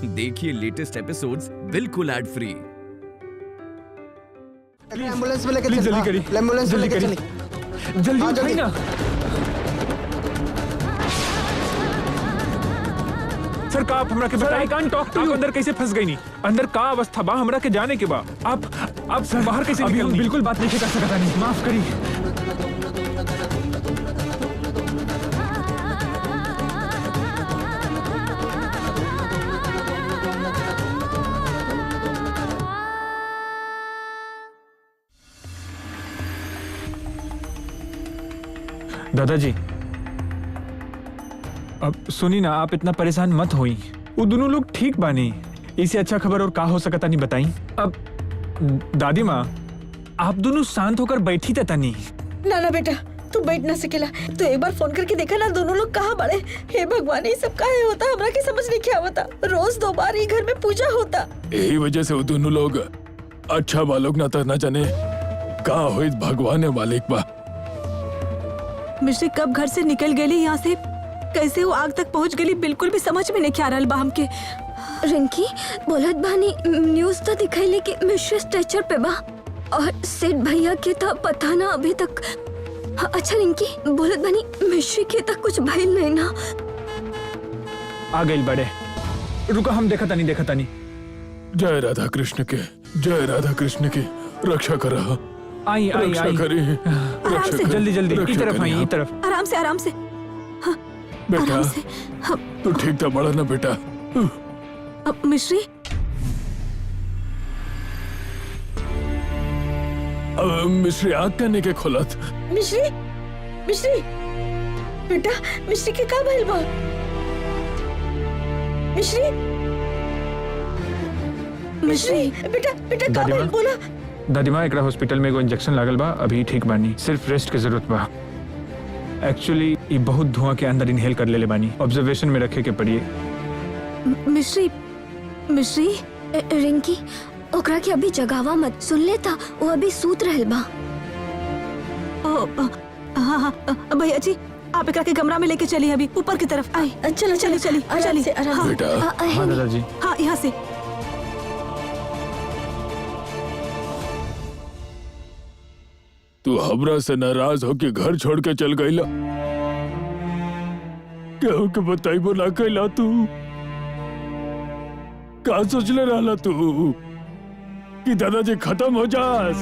देखिए latest episodes बिल्कुल ad free. Ambulance में लेके प्लीज जल्दी करिए, एम्बुलेंस में लेके करिए। चलिए। जल्दी हाँ, उठाइए जल्दी। ना। सर का आप हमरा के बताएं, आप अंदर कैसे फंस गई नहीं? अंदर का अवस्था बा हमरा के जाने के बा। आप सर बाहर कैसे अभी हम निकलनी? बिल्कुल बात नहीं कर सकता नहीं, माफ करिए। दादाजी, अब सुनी ना, आप इतना परेशान मत होई। वो दोनों लोग ठीक बानी। इससे अच्छा खबर और का हो सकता नहीं बताई। अब दादी माँ, आप दोनों शांत होकर बैठी था नहीं। ना ना बेटा, तू बैठ ना सकेला। तू एक बार फोन करके देखा ना दोनों लोग कहाँ बड़े। हे भगवान, ये सब काहे होता? हमरा के समझ नहीं क्या होता। रोज 2 बार ही घर में पूजा होता। यही वजह से वो दोनों लोग अच्छा बालोक ना तो ना जाने का हो भगवान मालिक बा। मिश्री कब घर से निकल गई यहाँ से, कैसे वो आग तक पहुँच गई, बिल्कुल भी समझ में नहीं क्या रहा बा हमके। रिंकी बोलत बानी न्यूज तो दिखाइले कि मिश्री स्ट्रेचर पे बा और सेठ भैया के तो पता ना अभी तक। अच्छा रिंकी बोलत बानी मिश्री के तक कुछ भइल नहीं ना? आ गई बड़े, रुको हम देखा नहीं। जय राधा कृष्ण के, जय राधा कृष्ण की रक्षा करा। आई रक्षा करी, आराम से, जल्दी रक्षा इस तरफ करी। आई, इस तरफ। आराम से आराम से। बेटा आराम से। तू ठीक था बड़ा ना बेटा? अब मिश्री, मिश्री आग करने के खोलत। मिश्री, मिश्री बेटा, मिश्री के का भइल बा? मिश्री, मिश्री बेटा, बेटा का दादी भइल माँ? बोला? दादी माँ, एकरा हॉस्पिटल में एगो इंजेक्शन लागल बा, अभी ठीक बानी, सिर्फ रेस्ट की जरूरत बा। एक्चुअली ये बहुत धुआं के अंदर इनहेल कर ले बानी, ऑब्जर्वेशन में रखे के पड़िए। मिश्री, मिश्री रिंकी ओकरा के अभी जगावा मत, सुन लेता वो अभी सूत रहल बा। हाँ भैया जी, आप एकरा के कमरा में लेके चलिए, अभी ऊपर की तरफ। आई चलो चलिए चलिए आराम से, आराम से। बेटा हाँ दादाजी। हाँ यहाँ से। तू हमरा से नाराज होके घर छोड़ के चल गईला, क्या के बताइबो ना कैला? तू का सोचले रहला तू कि दादाजी खत्म हो जास?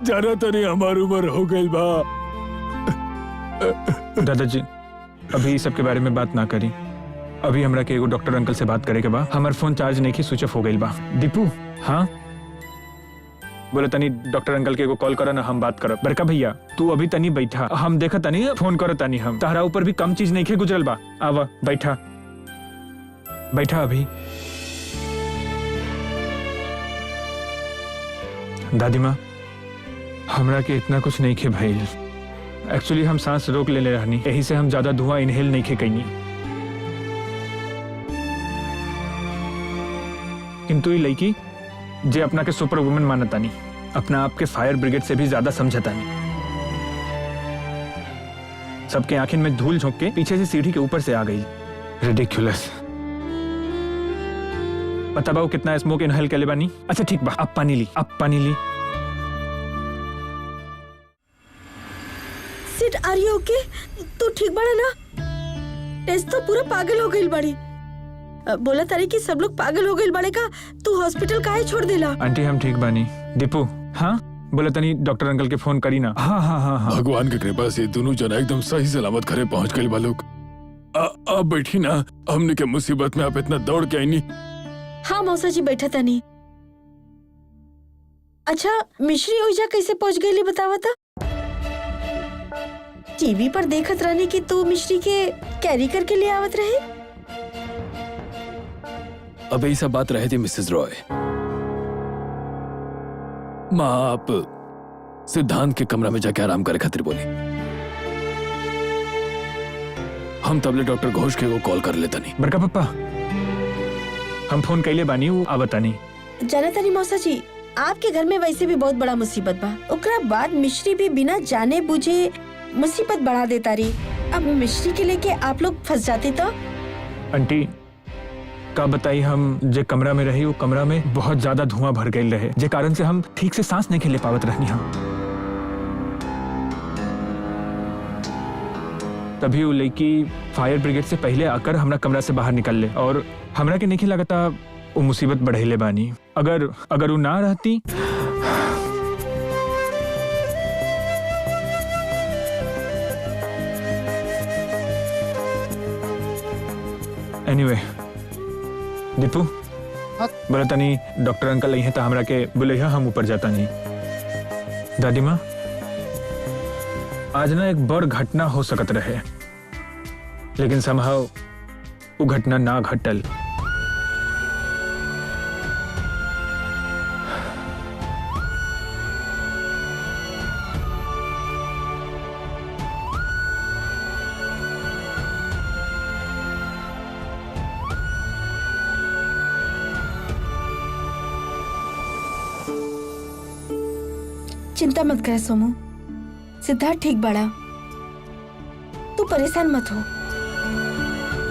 जाना तनी हमार उम्र हो गई बा। दादाजी, अभी सब के बारे में बात ना करी। अभी हमरा के एगो डॉक्टर अंकल से बात करे के बा। हमार फोन चार्ज नहीं की, स्विच ऑफ हो गई बा। दीपू, हाँ बोले तनी डॉक्टर अंकल के एगो कॉल करा ना, हम बात करब। बड़का भैया तू अभी तनी बैठा, हम देखा तनी फोन करो तनी। हम तारा ऊपर भी कम चीज नहीं खे गुजरल बा। आवा बैठा बैठा। अभी दादी माँ, हमरा के इतना कुछ नहीं खे भइल। एक्चुअली हम सांस रोक ले रहनी, यही से हम ज्यादा धुआं इनहेल नहीं खे कईनी। किंतु ये लड़की जे अपना के सुपर वुमन मानता नहीं, अपना आप के फायर ब्रिगेड से भी ज्यादा समझता नहीं। सबके आंखों में धूल झोंक के पीछे से सीढ़ी के ऊपर से आ गई। रिडिकुलस। पता बा वो कितना स्मोक इनहेल कर ले बानी? अच्छा ठीक बा, अब पानी ली, अब पानी ली। सिट, आर यू ओके? तू ठीक बड़ा ना? टेस्ट तो पूरा पागल हो गई बड़ी। बोला तारी कि सब लोग पागल हो गए बड़े का, तू हॉस्पिटल काहे छोड़ देला? आंटी हम ठीक बानी। दीपू, हाँ बोला तनी डॉक्टर अंकल के फोन करी ना। हाँ हाँ हाँ हाँ। भगवान की कृपा से दोनों जना एकदम सही सलामत घरे पहुंच गए बालोक। आप बैठी ना, हमने के मुसीबत में आप इतना दौड़ के आई नहीं। हाँ मौसा जी बैठा था नहीं। अच्छा मिश्री ओइजा कैसे पहुंच गई बतावा था? टीवी पर देखत रहने की तू मिश्री के कैरी करके ले आवत रहे। अब यही सब बात रहे थी मिसेस रॉय। माँ आप सिद्धांत के कमरा में जाके आराम करे खातिर बोली। हम तबले डॉक्टर घोष के को कॉल कर लेता नहीं। बड़का पप्पा हम फोन कैले बानी, वो आवता नहीं। जाना तानी मौसा जी, आपके घर में वैसे भी बहुत बड़ा मुसीबत बा, ओकरा बाद मिश्री भी बिना जाने बुझे मुसीबत बढ़ा देता रही। अब मिश्री के लेके आप लोग फंस जाते तो? आंटी का बताई, हम जे कमरा में रही वो कमरा में बहुत ज्यादा धुआं भर गई रहे, जे कारण से हम ठीक से सांस नहीं ले पावत रहनी हम। तभी वो लड़की फायर ब्रिगेड से पहले आकर हमरा कमरा से बाहर निकल ले और हमरा के नहीं लगता वो मुसीबत बढ़ेले बानी। अगर वो ना रहती एनीवे दीपू बोला तनी डॉक्टर अंकल नहीं है तो हमरा के बोले हम ऊपर जाता नहीं। दादी माँ आज ना एक बड़ घटना हो सकत रहे, लेकिन समहाउ वो घटना ना घटल। चिंता मत कर सोमू, सिद्धार्थ ठीक बड़ा, तू परेशान मत हो।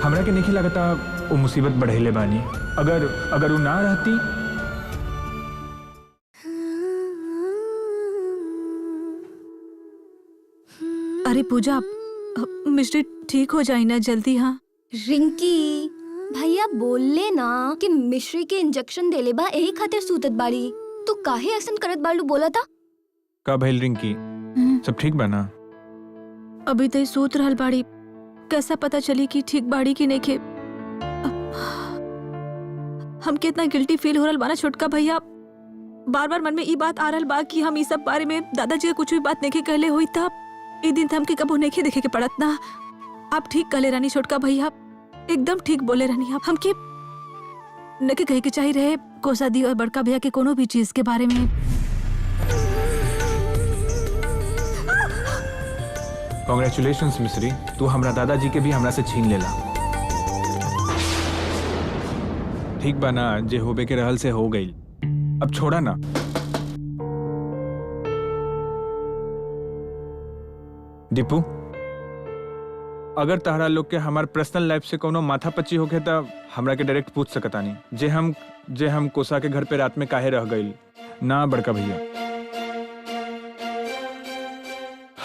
हमरा के नहीं लगता वो मुसीबत बढ़ेले बानी। अगर वो ना रहती अरे पूजा, मिस्ट्री ठीक हो जाए ना जल्दी। हाँ रिंकी भैया बोलले ना कि मिश्री के इंजेक्शन देले बा यही खातिर सूतत बाड़ी, तू काहे ऐसन करत बाड़ू बोला था? का भइल रिंकी, सब ठीक बा ना? अभी तो सूत रहल बाड़ी, कैसा पता चली कि ठीक बाड़ी की नहीं के। हम कितना गिल्टी फील हो रहल बा ना छोटका भैया। बार बार मन में ये बात आ रहल बा कि हम इस सब बारे में दादाजी के कुछ भी बात नहीं कहले हुई था। ये दिन हमके कबो नहीं देखे के पड़त ना। आप ठीक कहले रानी छोटका भैया, एकदम ठीक बोले रानी। आप हमके नहीं कहे के चाहिए रहे कोसा दी और बड़का भैया के कोनो भी चीज के बारे में। कांग्रेचुलेशंस मिश्री, तू हमरा दादाजी के भी हमरा से छीन लेला। ठीक बा ना, जे होबे के रहल से हो गई, अब छोड़ा ना। दीपू अगर तहरा लोग के हमार पर्सनल लाइफ से कोनो माथा पच्ची होके तब हमरा के डायरेक्ट पूछ सकता नहीं जे हम कोसा के घर पे रात में काहे रह गई ना। बड़का भैया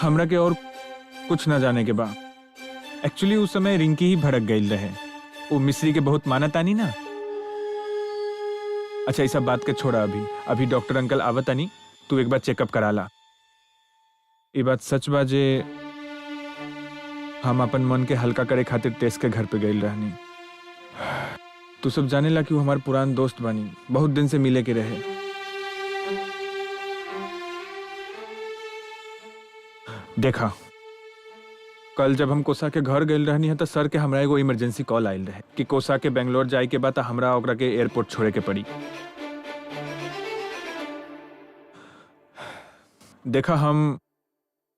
हमरा के और कुछ ना जाने के बाद एक्चुअली उस समय रिंकी ही भड़क गई रहे। वो मिश्री के बहुत मानत आनी ना। अच्छा ये सब बात के छोड़ा, अभी डॉक्टर अंकल आवत आनी, तू एक बार चेकअप करा ला। ये बात सच बा जे हम अपन मन के हल्का करे खातिर तेज के घर पे गई रहनी। तू सब जाने ला कि वो हमारे पुरान दोस्त बनी, बहुत दिन से मिले के रहे। देखा कल जब हम कोसा के घर गए रहनी है तो सर के हमरा एगो इमरजेंसी कॉल आयल रहे कि कोसा के बेंगलोर जाए के बाद हमरा ओकरा के एयरपोर्ट छोड़े के पड़ी। देखा हम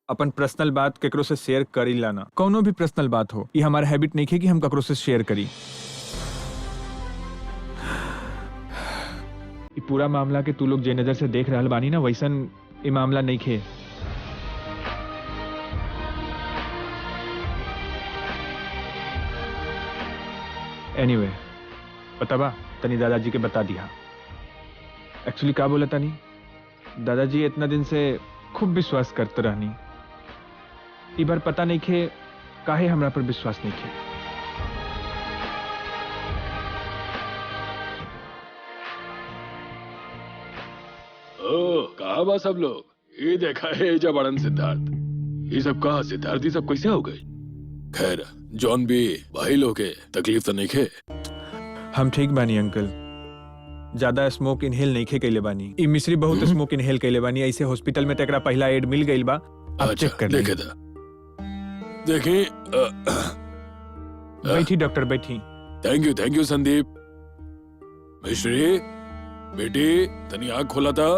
अपन पर्सनल बात केकरो से शेयर करी लाना, कोनो भी पर्सनल बात हो, ये हमारा हैबिट नहीं है कि हम केकरो से शेयर करी। ये पूरा मामला के तू लोग जे नजर से देख रहल बानी ना, वैसन ये मामला नहीं खे। एनीवे पता बा तनी दादाजी के बता दिया। एक्चुअली क्या बोला तनी, दादाजी इतना दिन से खूब विश्वास करते रहनी, ई बार पता नहीं खे काहे हमरा पर विश्वास नहीं खे। ओ कहा बा सब लोग, ये देखा है जब बड़न सिद्धार्थ, ये सब कहा सिद्धार्थ ये सब कैसे हो गई? खैर जॉन भी भाई लोग के तकलीफ तो नहीं खे। हम ठीक बानी अंकल, ज्यादा स्मोक इनहेल नहीं खे कैले बानी। ई मिश्री बहुत स्मोक इनहेल कैले बानी, ऐसे हॉस्पिटल में तकरा पहला एड मिल गई बा। अब चेक कर देखे था, देखिए बैठी डॉक्टर बैठी। Thank you Sandeep. मिश्री बेटी तनी आँख खोला था।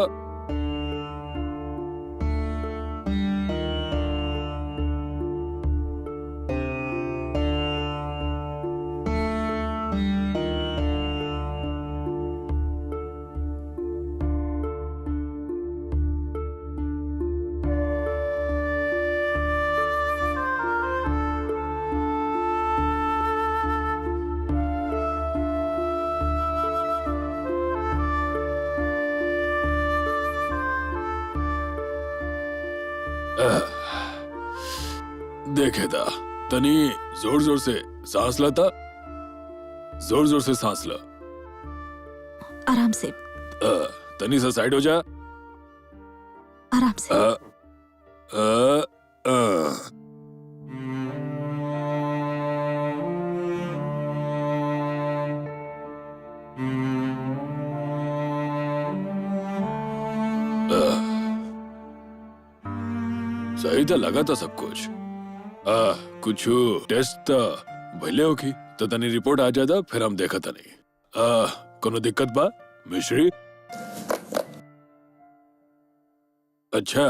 देखे दा तनी जोर जोर से सांस लाता, जोर जोर से सांस ला। आराम से, तनी सा साइड हो जा। आराम से। सही तो लगा था सब कुछ। कुछ टेस्ट था भले हो की तो तनी रिपोर्ट आ जाता, फिर हम देखा था नहीं। कोनो दिक्कत बा मिश्री? अच्छा,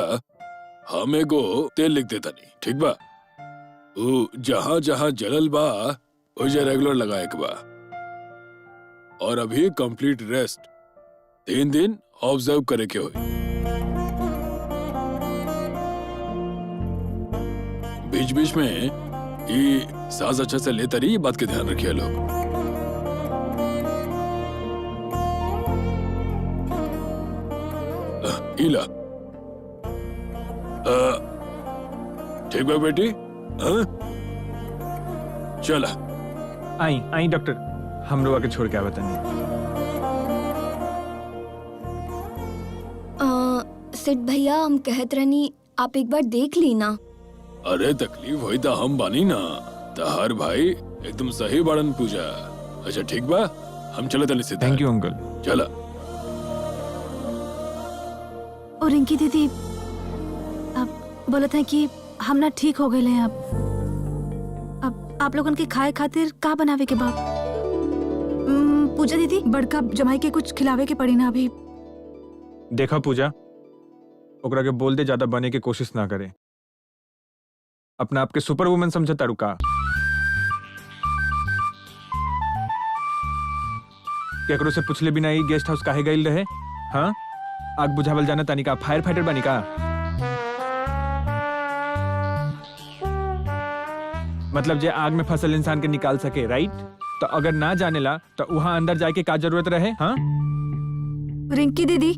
हम एगो तेल लिख देता नहीं, ठीक बा? जहाँ जहाँ जलल बा उसे रेगुलर लगाए के बा। और अभी कंप्लीट रेस्ट 3 दिन ऑब्जर्व करे के होई। बीच बीच में ये सांस अच्छा से लेता रही, ये बात के ध्यान रखिए लोग। इला ठीक बा बेटी? चला आई आई डॉक्टर, हम लोग आके छोड़ के आवत नहीं। सेठ भैया हम कहत रहनी आप एक बार देख ली ना। अरे तकलीफ होई था हम बानी ना, तहार भाई एकदम सही बाड़न पूजा। अच्छा ठीक बा, हम चले तनी से। Thank you uncle. चला। और रिंकी दीदी अब बोलत है कि हम ना ठीक हो गए हैं। अब आप लोगन के खाए खातिर का बनावे के बाद पूजा दीदी बड़का जमाई के कुछ खिलावे के पड़ी ना अभी। देखा पूजा, ओकरा के बोल दे ज्यादा बने के कोशिश ना करे। अपना आपके सुपर वुमन समझ तारू का? केकरो से पूछले बिना ही गेस्ट हाउस काहे गइल रहे? हाँ, आग बुझावल जाना तानी का? फायर फाइटर बनी का? मतलब जे आग में फसल इंसान के निकाल सके, राइट? तो अगर ना जानेला तो वहां अंदर जाके का जरूरत रहे? हाँ रिंकी दीदी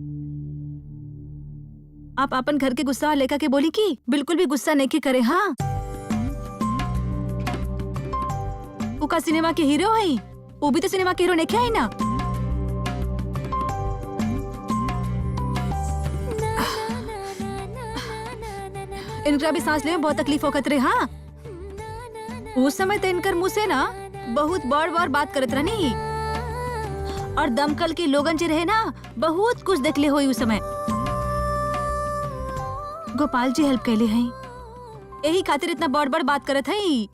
आप अपन घर के गुस्सा लेकर के बोली कि बिल्कुल भी गुस्सा नहीं करे। हाँ, वो का सिनेमा के हीरो है, वो भी तो सिनेमा के हीरो नहीं है ना। इनका भी सांस लेने में बहुत तकलीफ होकर रहे। हाँ, उस समय तो इनकर मुंह से ना बहुत बार बात करत रहनी, और दमकल के लोगन जे रहे ना बहुत कुछ देखले हुई उस समय। गोपाल जी हेल्प कैले हैं, यही खातिर इतना बड़ बात करत है।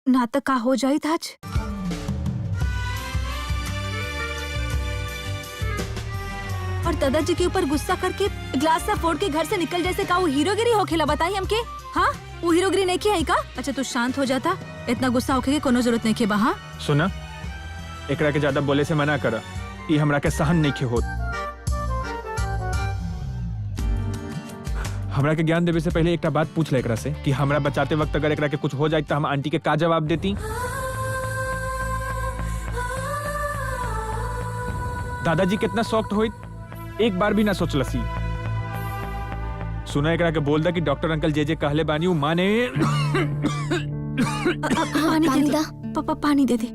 नाटक का हो जाई था आज। और दादाजी के ऊपर गुस्सा करके ग्लास सा फोड़ के घर से निकल जैसे का वो हीरोगिरी होखेला? बताई हमके। हाँ, वो हीरोगिरी नहीं की है का? अच्छा तू शांत हो जाता, इतना गुस्सा होके के कोनो जरूरत नहीं के बा। सुना, एकरा के ज्यादा बोले से मना कर, ये हमरा के सहन नहीं के होत। हमरा के ज्ञान देवे से पहले एक बात पूछ ले एकरा से कि हमरा बचाते वक्त अगर एकरा के कुछ हो जाए तो हम आंटी के का जवाब देती? दादाजी कितना सॉफ्ट होई, एक बार भी ना सोचलसी। सुना, एकरा के बोल दा कि डॉक्टर अंकल जे कहले बानी वो माने। पानी दे दे पापा, पानी दे दे।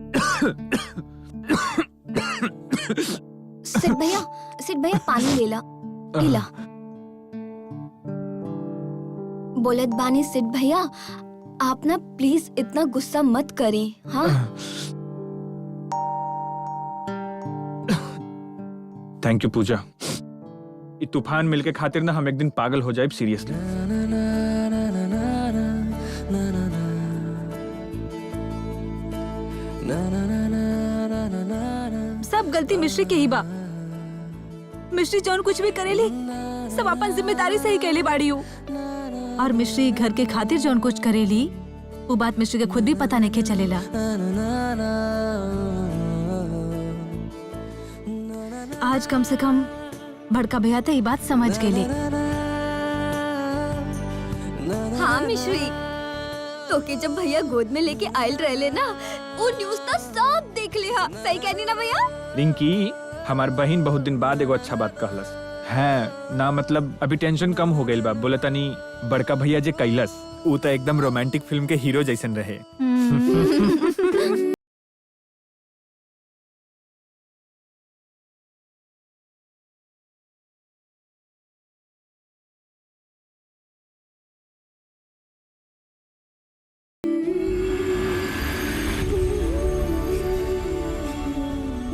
सेठ भैया पानी ले ला। पीला। बोलत बानी सेठ भैया आप ना प्लीज इतना गुस्सा मत करें। हाँ, थैंक यू पूजा। ये तूफान मिलके खातिर ना हम एक दिन पागल हो जाए सीरियसली। सब गलती मिश्री के ही बा। मिश्री जौन कुछ भी करेली सब अपन जिम्मेदारी से ही कहले बाड़ी हूँ। और मिश्री घर के खातिर जौन कुछ करेली वो बात मिश्री के खुद भी पता नहीं के चलेला। आज कम से कम बड़का भैया तो ये बात समझ गेली। हाँ मिश्री, तो के जब भैया गोद में लेके आयल रहे ना वो न्यूज़ तो सब देख ले। हाँ सही कहनी ना भैया? रिंकी, हमार बहन बहुत दिन बाद एगो अच्छा बात कहलस है ना, मतलब अभी टेंशन कम हो गई बा। बोले तनी बड़का भैया जे कैलस वो तो एकदम रोमांटिक फिल्म के हीरो जैसन रहे।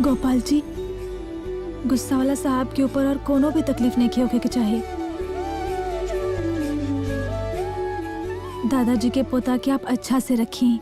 गोपाल जी, गुस्सा वाला साहब के ऊपर और कोनो भी तकलीफ नहीं की होके के चाहिए। दादाजी के पोता के आप अच्छा से रखी।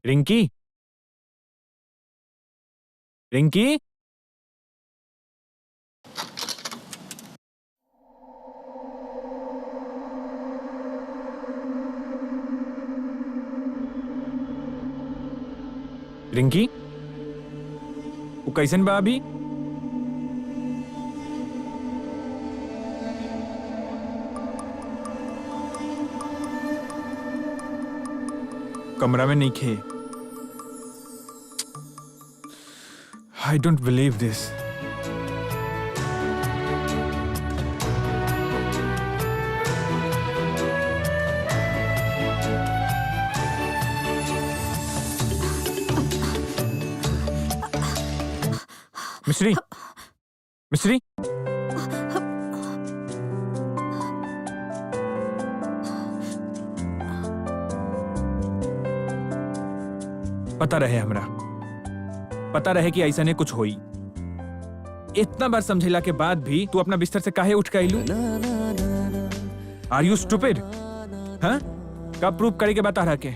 रिंकी, रिंकी, रिंकी, वो कैसन बा अभी? कमरा में नहीं खे। I don't believe this. मिश्री, मिश्री, पता रहे हमरा, पता रहे कि ऐसा ने कुछ होई। इतना बार समझेला के बाद भी तू अपना बिस्तर से काहे उठ के आइलू? आर यू स्टूपिड? हाँ? कब प्रूव करे के बता रहा के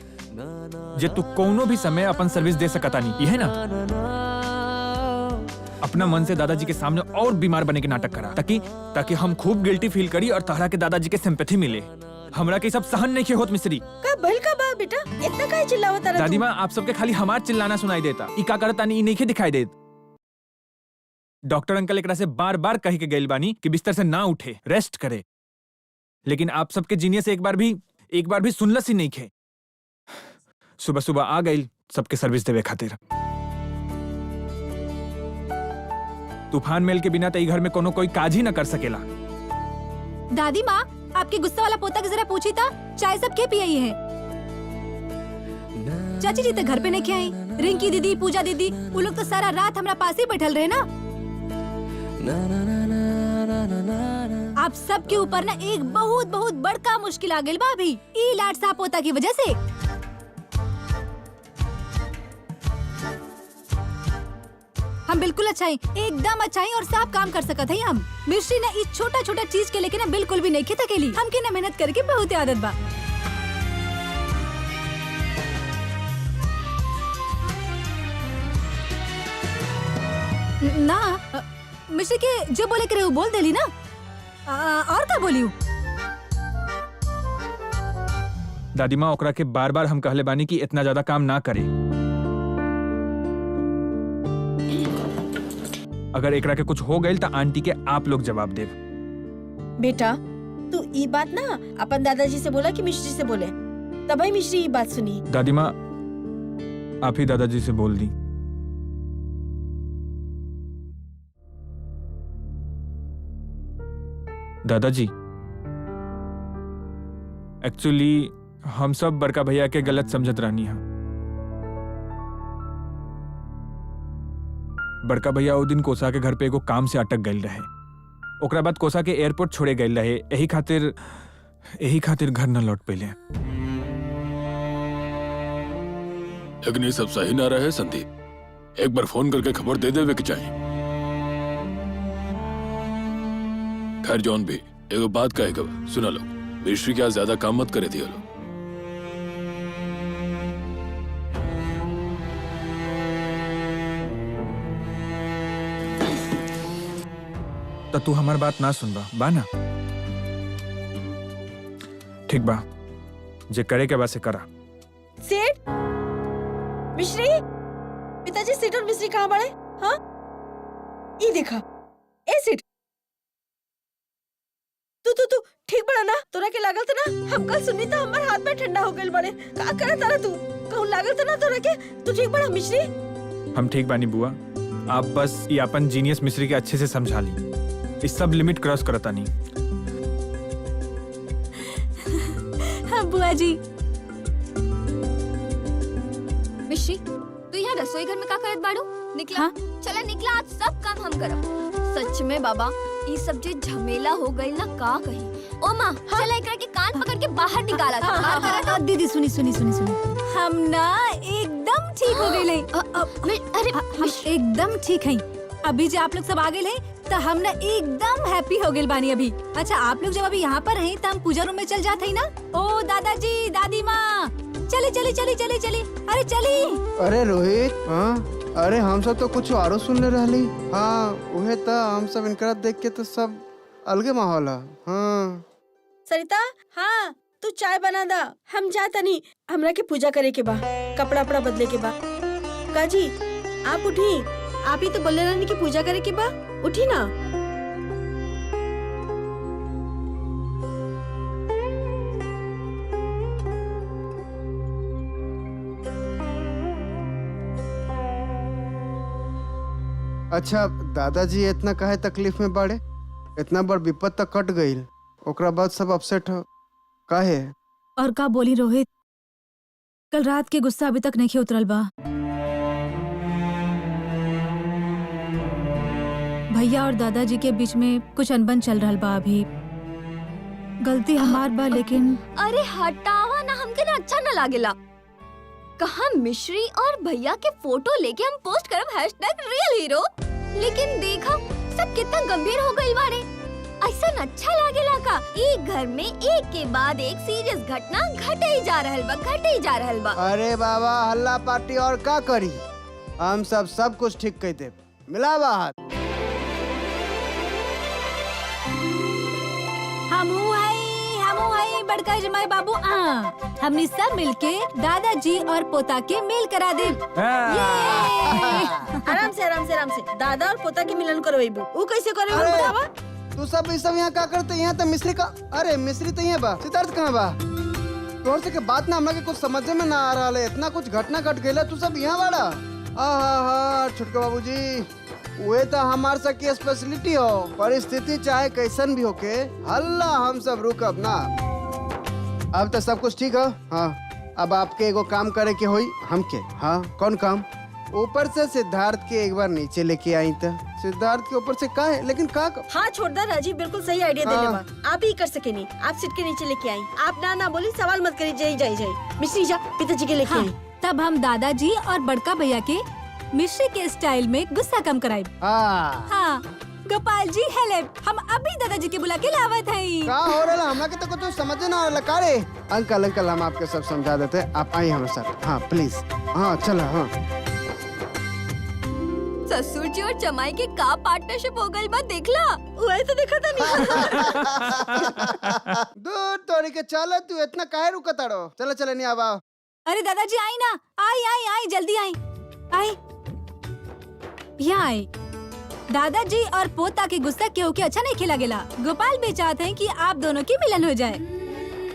जे तू कोनो भी समय अपन सर्विस दे सकता नहीं, ये है ना? अपना मन से दादाजी के सामने और बीमार बने के नाटक करा ताकि हम खूब गिल्टी फील करी और तहरा के दादाजी के सिंपैथी मिले। हमरा के सब सहन नहीं के होत मिस्री। का भल का बा बेटा, इतना काहे चिल्लावत रहा? दादी माँ, आप सबके खाली हमार चिल्लाना सुनाई देता। ई का करता नहीं, नहीं के दिखाई देत। डॉक्टर अंकल एकरा से बार-बार कह के गइल बानी कि बिस्तर से ना उठे, रेस्ट करे, लेकिन आप सबके जीनियस एक बार भी सुनलस ही नहीं खे। सुबह सुबह आ गइल सबके सर्विस देवे खातिर। तूफान मेल के बिना तो ई घर में कोनो कोई काज ही न कर सकेला। दादी माँ, आपके गुस्सा वाला पोता की जरा पूछी था, चाय सब के पियाई है? चाची जी तो घर पे नहीं के आई। रिंकी दीदी, पूजा दीदी, वो लोग तो सारा रात हमारा पास ही बैठल रहे ना। आप सब के ऊपर ना एक बहुत बहुत बड़का मुश्किल आ गई भाभी, ई लाड साहब पोता की वजह से। हम बिल्कुल अच्छाई, एकदम अच्छाई और साफ काम कर सकत है हम। मिश्री ने इस छोटा छोटा चीज के लेके ना बिल्कुल भी नहीं थकेली। हमके ना मेहनत करके बहुत आदत बा। ना मिश्री के जो बोले करे वो बोल देली ना। और का बोली? दादी माँ ओकरा के बार बार हम कहले बानी कि इतना ज्यादा काम ना करे। अगर एकरा के कुछ हो गई तो आंटी के आप लोग जवाब देव। बेटा तू ई बात ना अपन दादाजी से बोला कि मिश्री से बोले, तभी मिश्री ई बात सुनी। दादी माँ आप ही दादाजी से बोल दी। दादाजी एक्चुअली हम सब बड़का भैया के गलत समझत रहनी है। बड़का भैया वो दिन कोसा के घर पे एगो काम से अटक गए रहे। ओकरा बाद कोसा के एयरपोर्ट छोड़े गए रहे। यही खातिर घर न लौट पेले। लेकिन ये सब सही ना रहे संदीप। एक बार फोन करके खबर दे देवे के चाहिए। खैर जॉन भी एगो बात कहेगा, सुना लो, मिश्री क्या ज्यादा काम मत करे दिया लो। तो तू हमार बात ना सुनबा बा ना? ठीक बा, जे करे के बा से करा। सेठ मिश्री, पिताजी सेठ और मिश्री कहाँ बड़े? हाँ ये देखा। ए सेठ तू ठीक बड़ा ना? तोरा के लागल था ना हम कल सुनी था हमारे हाथ में ठंडा हो गए बड़े। का करे तारा तू? कहूँ लागल था ना तोरा के? तू ठीक बड़ा मिश्री? हम ठीक बानी बुआ। आप बस ये अपन जीनियस मिश्री के अच्छे से समझा ली। इस सब लिमिट क्रॉस करता नहीं। हाँ बुआ जी। मिश्री तू यहाँ रसोई घर में का करत बाड़ू? निकला। हाँ? चला निकला, आज सब काम हम करब। सच में बाबा ये सब जो झमेला हो गई ना का कही। ओ माँ चला एकरा के कान पकड़ के बाहर निकाला था। बाहर करा था। दीदी सुनी हम ना एकदम ठीक हो गए। अरे हम एकदम ठीक हैं। अभी जो आप लोग सब आ गए हैं तो हम ना एकदम हैप्पी हो गए बानी अभी। अच्छा आप लोग जब अभी यहाँ पर हैं तो हम पूजा रूम में चल जाते हैं ना। ओ दादाजी दादी माँ चले। अरे चली। अरे रोहित, हाँ अरे हम सब तो कुछ और सुनने रहली। हाँ उहे तो हम सब इनकरा देख के तो सब अलगे माहौल है। हाँ सरिता, हाँ तू चाय बना दा, हम जाता नहीं। हमरा के पूजा करे के बा, कपड़ा अपड़ा बदले के बा। काजी आप उठी, आप ही तो बोले रहनी कि पूजा करे के बा, उठी ना। अच्छा दादाजी इतना काहे तकलीफ में बाड़े? इतना बड़ विपद तक कट गई, ओकरा बाद सब अपसेट हो काहे? और का बोली रोहित, कल रात के गुस्सा अभी तक नहीं उतरल बा। भैया और दादाजी के बीच में कुछ अनबन चल रहा बा अभी। गलती हमार बा लेकिन। अरे हटावा ना, हमके ना अच्छा ना लागेला। कहा मिश्री और भैया के फोटो लेके हम पोस्ट करब #रियल हीरो, लेकिन देखा सब कितना गंभीर हो गई बारे। ऐसा अच्छा लागेला का? एक घर में एक के बाद एक सीरियस घटना घटे ही जा रहल बा। अरे बाबा हल्ला पार्टी और का करी, हम सब कुछ ठीक कह दे। मिला बात हमू है बड़का जमाई बाबू। हमने सब मिलके दादाजी और पोता के मेल करा दे। आराम से दादा और पोता के मिलन करो। वो कैसे करे अरे, बतावा? तू सब यहाँ क्या करते? यहाँ तो मिश्री का। अरे मिश्री तो यहाँ बा, सिद्धार्थ कहाँ बा? तोर से के बात ना हमरा के कुछ समझ में ना आ रहा है। इतना कुछ घटना घट गया, तू सब यहाँ बाड़ा। आहा छुटका बाबूजी, वे तो हमार सबकी स्पेशलिटी हो। परिस्थिति चाहे कैसन भी होके हल्ला हम सब रुकब ना। अब तो सब कुछ ठीक है। हाँ अब आपके एगो काम करे के होई हमके। हाँ कौन काम? ऊपर से सिद्धार्थ के एक बार नीचे लेके आई था। सिद्धार्थ के ऊपर से का है, लेकिन का? हाँ छोड़ दे राजीव, बिल्कुल सही आइडिया दे हाँ। ले। आप ही कर सके नहीं, आप सीट के नीचे लेके आई। आप ना बोली, सवाल मत करी। जाई मिश्री जा पिताजी के लेके हाँ, आई। तब हम दादाजी और बड़का भैया के मिश्री के स्टाइल में गुस्सा कम कराए। हाँ हाँ गोपाल जी हेल्प, हम अभी दादाजी के बुला के लावत हैं। का हो रहा? हमरा के तो कुछ समझ ना आ रहा। का रे अंकल हम आपके सब समझा देते, आप आइए हमारे साथ। हाँ प्लीज। हाँ चला। हाँ ससुर जी और जमाई के का पार्टनरशिप हो गई बा देखला। वही तो देखा था नहीं। दूर तोड़ी के चलो, तू इतना काहे रुका ताड़ो? चलो चलो नहीं आवा। अरे दादाजी आई ना, आई आई आई जल्दी आई आई, यहाँ आई। दादाजी और पोता के गुस्सा क्यों के अच्छा नहीं खिला गेला। गोपाल भी चाहते हैं कि आप दोनों की मिलन हो जाए।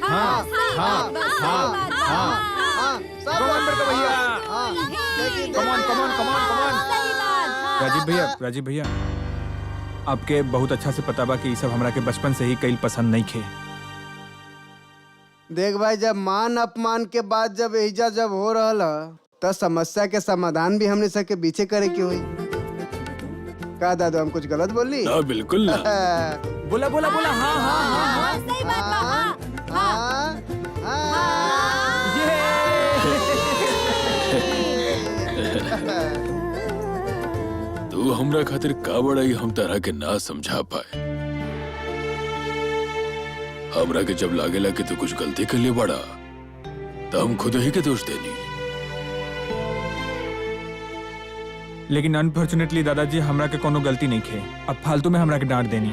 हाँ, सही हाँ, बात, सही हाँ, बात, हाँ, हाँ, सब कमान बात। बेटा भैया। हाँ, देखिए, कमान कमान कमान कमान। सही बात, हाँ। राजीव भैया आपके बहुत अच्छा से पता बा कि ई सब हमरा के बचपन से ही कईल पसंद नहीं खे। देख भाई, जब मान अपमान के बाद जब एजा जब हो रहल तो समस्या के समाधान भी हमने सबके बीचे करे की हुई। का दादू, हम कुछ गलत बोली? ना बिल्कुल ना। बोला बोला बोला, हाँ हाँ हाँ हाँ। सही बात बा, हाँ। तू हमरा खातिर का बड़ाई हम तरह के ना समझा पाए। हमरा के जब लागेला कि तू कुछ गलती कर लिए बड़ा, तो हम खुद ही के दोष देनी। लेकिन अनफॉर्चुनेटली दादाजी हमरा के कोनो गलती नहीं खे। अब फालतू में हमरा के डांट देनी।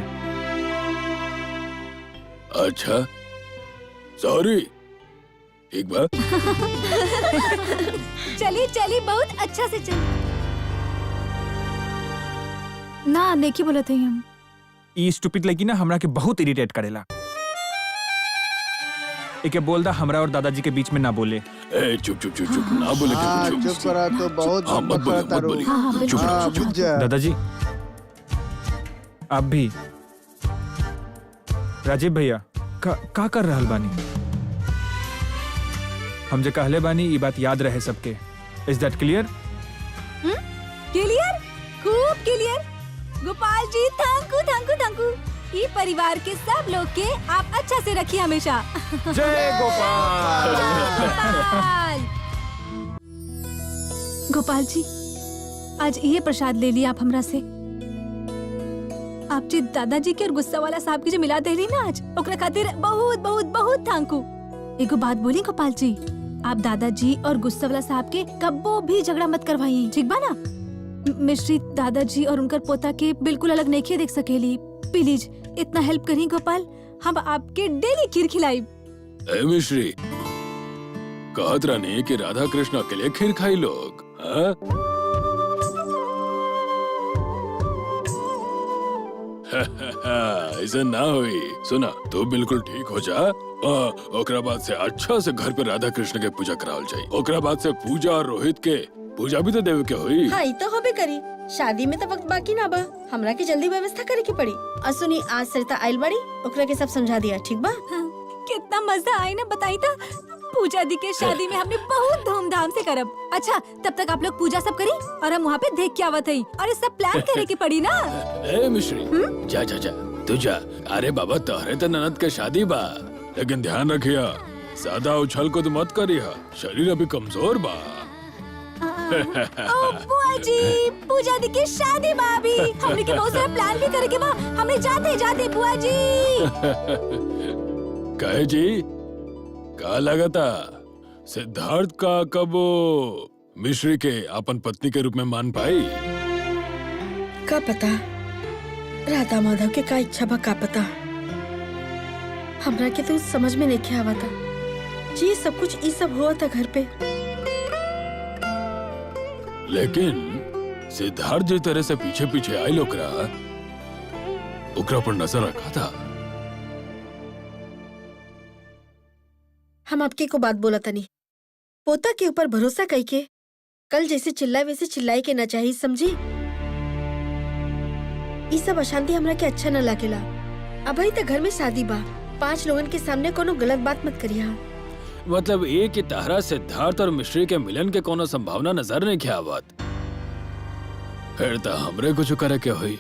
अच्छा सॉरी, एक बार। चली चली, बहुत अच्छा से चली। ना नेकी बोलत हई हम। ई स्टूपिड लड़की ना हमरा के बहुत इरिटेट करेला। एके बोल दा हमरा और दादाजी के बीच में ना बोले। ए चुप चुप चुप चुप, ना बोले हाँ, के चुप करा तो बहुत हाँ, मत बोले, मत तारू। बोले। हाँ, हाँ, चुप बिल्कुल। रहो, हाँ, चुप। बुझ जा। दादाजी आप भी। राजीव भैया का कर रहल बानी? हम जे कहले बानी ई बात याद रहे सबके। Is that clear? क्लियर, खूब clear. Gopal ji thank you. ये परिवार के सब लोग के आप अच्छा से रखिए हमेशा। जय गोपाल। गोपाल गोपाल जी, आज ये प्रसाद ले लिया आप हमरा से। आप जी दादाजी के और गुस्सा वाला साहब की जो मिला देली ना आज, ओकरा खातिर बहुत बहुत बहुत थैंक यू। एगो बात बोली गोपाल जी, आप दादाजी और गुस्सा वाला साहब के कब्बो भी झगड़ा मत करवाइए, ठीक बा ना? मिश्री दादाजी और उनकर पोता के बिल्कुल अलग नहीं देख सकेली। प्लीज इतना हेल्प करी गोपाल, हम आपके डेली खीर खिलाई। ए मिश्री, कहत रहनी कि राधा कृष्ण के लिए खीर खाई लोग, हाँ? ऐसा ना हुई। सुना, तू बिल्कुल ठीक हो जा। ओकरा बाद से अच्छा से घर पे राधा कृष्ण के पूजा करावल जाए। ओकरा बाद से पूजा और रोहित के पूजा भी तो देव के हुई। हाँ, तो होबे करी। शादी में तो वक्त बाकी ना बा, हमरा के जल्दी व्यवस्था करे की पड़ी। असुनी आज सरिता आइल बड़ी, ओकरा के सब समझा दिया, ठीक बा? कितना मजा आई ना, बताई था। पूजा दी के शादी में हमने बहुत धूमधाम से करब। अच्छा, तब तक आप लोग पूजा सब करी और हम वहाँ पे देख के आवत हई। और ये सब प्लान करे की पड़ी ना। ए मिश्री, जा जा जा, तू जा। अरे बाबा, तोहरे तो ननद के शादी बा, लेकिन ध्यान रखिया, ज्यादा उछल को तो मत करिया, शरीर अभी कमजोर बा। ओ बुआ जी, पूजा दी के शादी बा अभी। हमने के बहुत सारा प्लान भी करे के बा। हमने जाते बुआ जी। कहे जी, का लगता सिद्धार्थ का कब मिश्री के अपन पत्नी के रूप में मान पाई? का पता राधा माधव के का इच्छा बा, का पता। हमरा के तो समझ में नहीं आवा था जी, सब कुछ ई सब हुआ था घर पे। लेकिन सिद्धार्थ जिस तरह से पीछे पीछे आई ओकरा पर नजर रखा था। हम आपके को बात बोला तनी, पोता के ऊपर भरोसा कई के कल जैसे चिल्लाए वैसे चिल्लाई के ना चाहिए, समझी? ये सब अशांति हमरा के अच्छा न लागेला। अभी तक घर में शादी बा, 5 लोगन के सामने कोनो गलत बात मत करिया। मतलब एक की तारा सिद्धार्थ और मिश्री के मिलन के कोनो संभावना नजर नहीं क्या बात? फिर तो हमरे कुछ करे के हुई।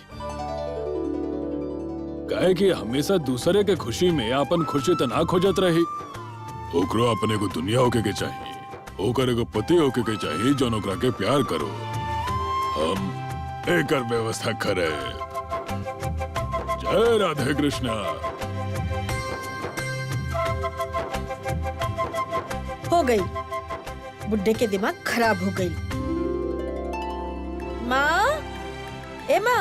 काहे कि हमेशा दूसरे के खुशी में अपन खुशी तो ना खोजत रही। ओकरो अपने को दुनिया होके के चाहिए, ओकरे को पति होके के चाहिए जो ओकरा के प्यार करो। हम एकर व्यवस्था करे। जय राधे कृष्णा। हो गई, बुड्ढे के दिमाग खराब हो गई। माँ एमा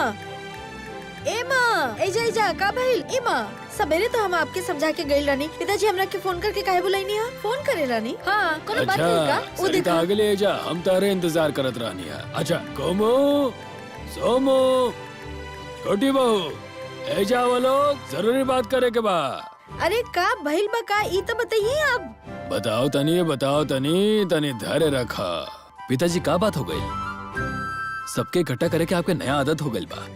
एजा का भइल? एमा सवेरे तो हम आपके समझा के गइल रानी, पिताजी हमरा के फोन करके काहे बुलाईनी हा? फोन करे रानी। हाँ, कोनो बात नहीं का? अच्छा सरिता आगे ले जा, हम तारे इंतजार करत रहनी है। अच्छा कोमो सोमो छोटी बहू एजा वो लोग जरूरी बात करे के बा। अरे का भइल बा का ई तो बताइए आप। बताओ तनी तनी धैर्य रखा। पिताजी का बात हो गई? सबके इकट्ठा करे के आपके नया आदत हो गई बा।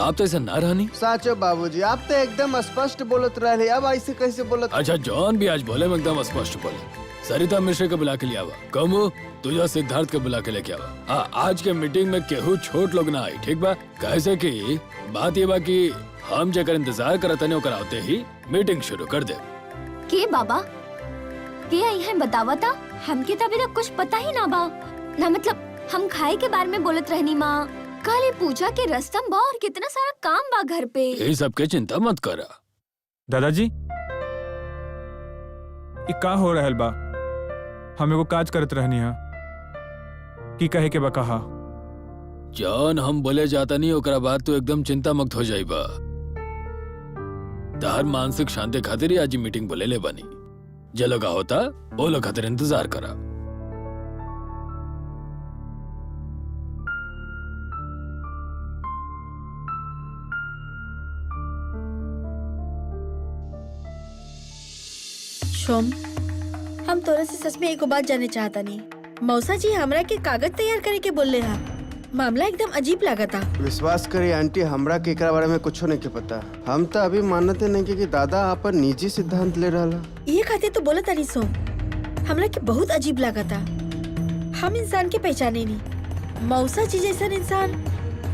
आप तो ऐसा ना रहनी। साचो बाबूजी, आप तो एकदम स्पष्ट बोलत रहे, अब ऐसे कैसे बोलत? अच्छा जॉन भी आज बोले में एकदम स्पष्ट बोले। सरिता मिश्रा के बुला के लिया हुआ। कमो तुझा सिद्धार्थ के बुला के लेके आवा। हाँ, आज के मीटिंग में केहू छोट लोग ना आई, ठीक बा? कैसे की बात ये बा कि हम जकर इंतजार करत नहीं ओकर आते ही मीटिंग शुरू कर दे। के बाबा के आई है बतावा था? हमके तो अभी तक कुछ पता ही ना बा। ना मतलब हम खाए के बारे में बोलत रहनी माँ। कल पूजा के रस्म बा और कितना सारा काम बा घर पे। ये सब के चिंता मत करा। दादाजी ये का हो रहल बा? हमें को काज करत रहनी है कि कहे के बा कहा? जॉन हम बोले जाता नहीं ओकरा बाद तो एकदम चिंता मुक्त हो जाइबा। तार मानसिक शांति खातिर ही आज मीटिंग बोले ले बनी। जे लगा होता वो लोग खातिर इंतजार करा। शोम, हम तोरे से सच में एक बात जानने चाहता नहीं। मौसा जी हमरा के कागज तैयार करे के बोल हा। मामला एकदम अजीब लगा था। विश्वास करी आंटी, हमरा के एकरा बारे में कुछ नहीं के पता। हम तो अभी मानते नहीं कि दादा अपन निजी सिद्धांत ले रहा। ये खाते तो बोला तारी सोम, हमरा के बहुत अजीब लगा था। हम इंसान के पहचाने नहीं। मौसा जी जैसा इंसान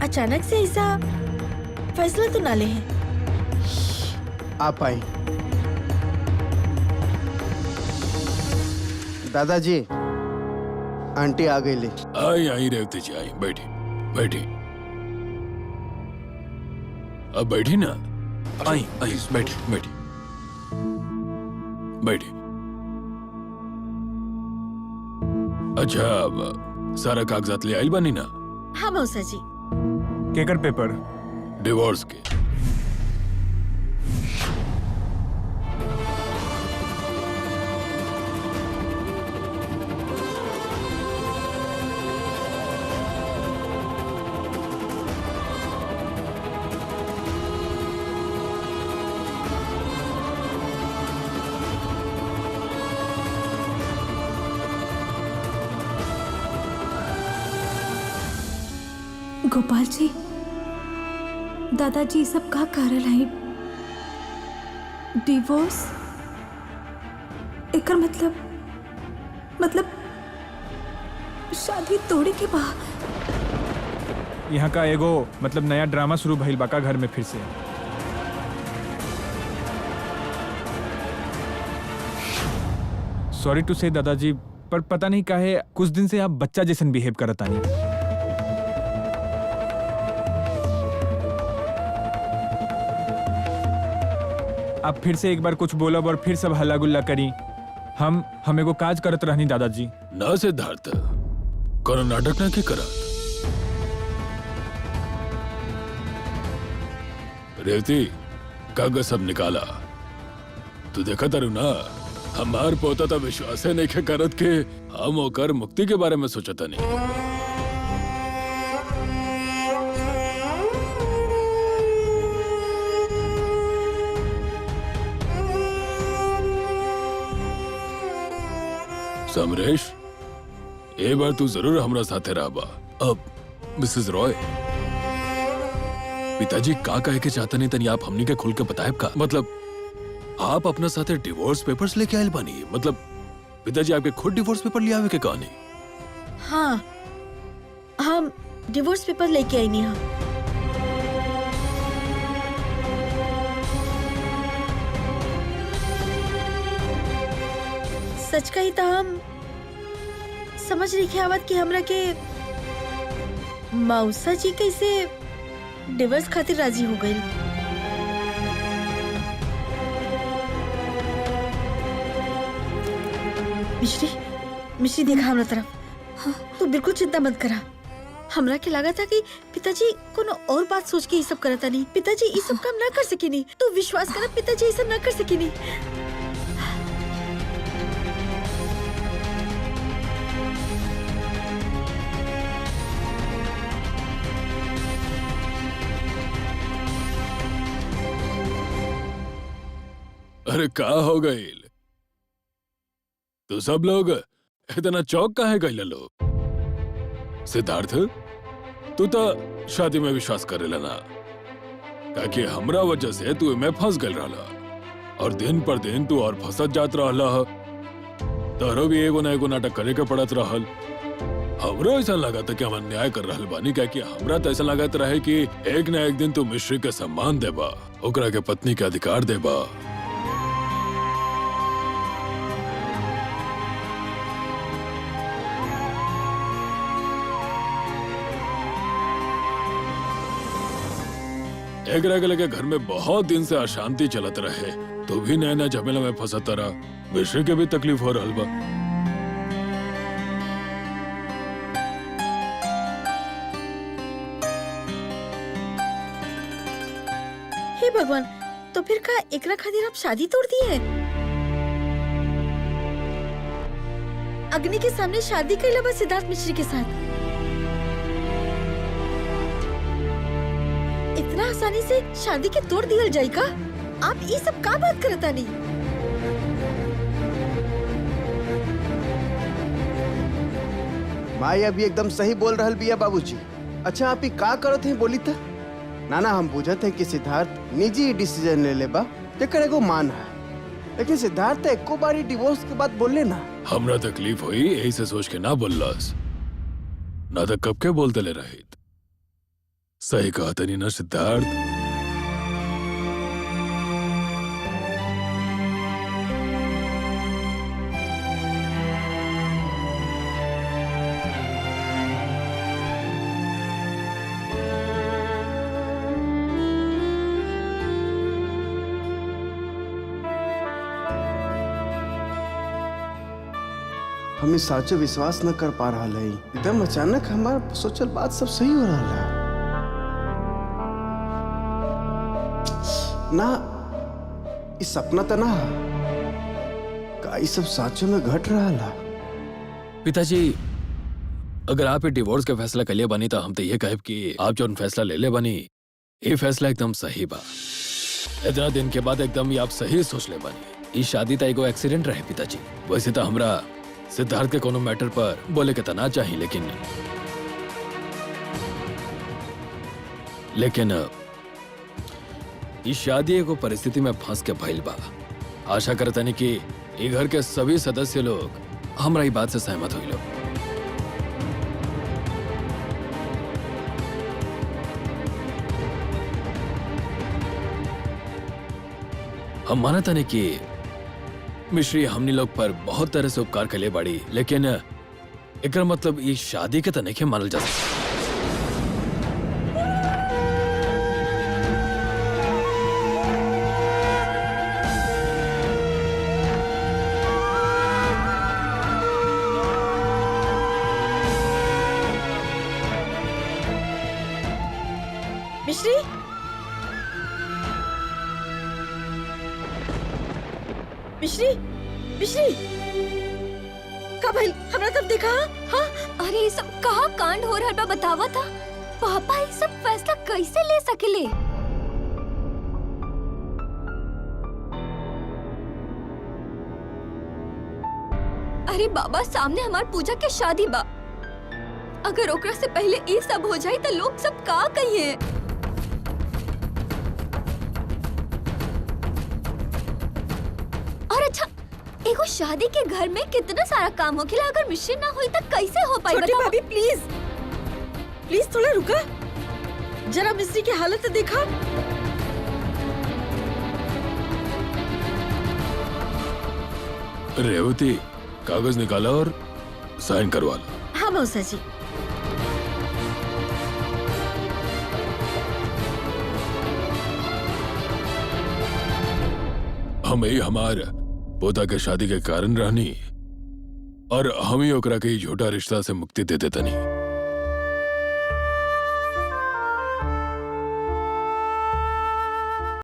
अचानक से ऐसा फैसला तो ना ले है। आप आई दादाजी, आंटी आ गई ले। आई रेवती जी आई। बैठी बैठी, अब बैठी ना। आई बैठी बैठी बैठी। अच्छा अब सारा कागजात ले आई बनी ना? हाँ मौसा जी। केकर पेपर? डिवोर्स के। गोपाल जी, दादाजी सब का कारण है? डिवोर्स? एकर मतलब शादी तोड़े के बाद? यहाँ का एगो मतलब नया ड्रामा शुरू भइल बा का घर में फिर से? सॉरी टू से दादाजी, पर पता नहीं काहे कुछ दिन से आप बच्चा जैसन बिहेव करत आनी। आप फिर से एक बार कुछ बोलब और फिर सब हल्ला गुल्ला करी। हमें को काज करत रहनी दादाजी। ना सिद्धार्थ, कोनो नाटक ना के करत। रेवती कागज सब निकाला। तू देखा तारू ना, हमार पोता तो विश्वास नहीं करत के हम ओकर मुक्ति के बारे में सोचता नहीं। समरेश, ए बार तू जरूर हमरा साथे रहबा। अब मिसेस रॉय, पिताजी का कहे के चाहता नहीं तनी आप हमनी के खुल के बताएब का? मतलब आप अपना साथे डिवोर्स पेपर्स लेके आयल बानी? मतलब पिताजी आपके खुद डिवोर्स पेपर ले आवे के कहानी? हाँ, हम डिवोर्स पेपर लेके आई नहीं। हाँ, सच कही तो हम समझ रही के आवत कि हमरा के मौसा जी कैसे डिवोर्स खातिर राजी हो गई। मिश्री देखा हमरा तरफ। हाँ, तू बिल्कुल चिंता मत करा। हमरा के लगा था कि पिताजी कोनो और बात सोच के ये सब करता नहीं। पिताजी ये सब काम ना कर सकेनी। तो विश्वास करा पिताजी ये सब ना कर सकेनी। अरे का हो गई? तो सब लोग इतना चौक काहे गइल लोग? सिद्धार्थ, तू तो शादी में विश्वास करेला ना, ताकि हमरा वजह से तू में फंस गल रहला और दिन पर दिन तू और फंसत जात रहला। तोहरो भी एगो ना एगो नाटक करे के पड़त रहल। हमरो ऐसा लगा था कि हम अन्याय कर रहल बानी, कि हमरा तो ऐसा लगत रहे कि एक ना एक दिन तू मिश्री के सम्मान देबा, ओकरा के पत्नी के अधिकार देबा। एकरा के लगे घर में बहुत दिन से अशांति चलत रहे, तो भी नया नया झमेला में फंसता रहा। मिश्री के भी तकलीफ हो रहल बा। हे भगवान, तो फिर का एकरा खातिर आप शादी तोड़ दी है? अग्नि के सामने शादी कैला बा सिद्धार्थ मिश्री के साथ। इतना आसानी से शादी के तोड़ दिया जाएगा? आप ये सब का बात करता नहीं? माई अभी एकदम सही बोल रहल बिया बाबूजी। अच्छा आप ही का करत हैं बोली था? नाना हम बुझत हैं कि सिद्धार्थ निजी डिसीजन ले लेबा, जेकर एगो मान है, लेकिन सिद्धार्थ एको बारी डिवोर्स के बाद बोले ना। हमरा तकलीफ हुई यही से सोच के ना बोललास, ना तो कब के बोलते ले रहित। सही कहा तनी ना सिद्धार्थ? हमें साचो विश्वास न कर पा रहा है। एकदम अचानक हमारा सोचल बात सब सही हो रहा है ना। इस सपना तो ना का ये सब साचो में घट रहा है। पिताजी, अगर आप ये डिवोर्स के फैसला कर लिए बनी तो हम तो ये कहब कि आप जो फैसला ले ले बनी, ये फैसला एकदम सही बा। इतना दिन के बाद एकदम ये आप सही सोच ले बनी। ये शादी तो एगो एक्सीडेंट रहे पिताजी। वैसे तो हमरा सिद्धार्थ के कोनो मैटर पर बोले के तना चाहिए, लेकिन इस शादी एगो परिस्थिति में फंस के भइल बा। आशा करता नहीं कि ये घर के सभी सदस्य लोग हमरा ई बात से सहमत हुई लोग। हम मानता नहीं कि मिश्री हमनी लोग पर बहुत तरह से उपकार के लिए बाड़ी, लेकिन एकर मतलब ये शादी के तने के मानल जा सकता। मिश्री, मिश्री, मिश्री, कब भाई हमरा तब देखा? हाँ, अरे ये सब कहाँ कांड हो रहा है बतावा था। पापा ये सब फैसला कैसे ले सकेले? अरे बाबा, सामने हमार पूजा के शादी बा। अगर ओकरा से पहले ये सब हो जाए तो लोग सब का कहिए। और अच्छा, एगो शादी के घर में कितना सारा काम होखेला, अगर मिश्री ना हुई तो कैसे हो पाई? छोटी भाभी प्लीज, प्लीज थोड़ा रुका, जरा मिश्री की हालत तो देखा। रेवती, कागज निकाला और साइन करवा लो। हाँ मौसा जी। हम ही हमार पोता के शादी के कारण रहनी और हम ही ओकरा के झूठा रिश्ता से मुक्ति दे देता नहीं।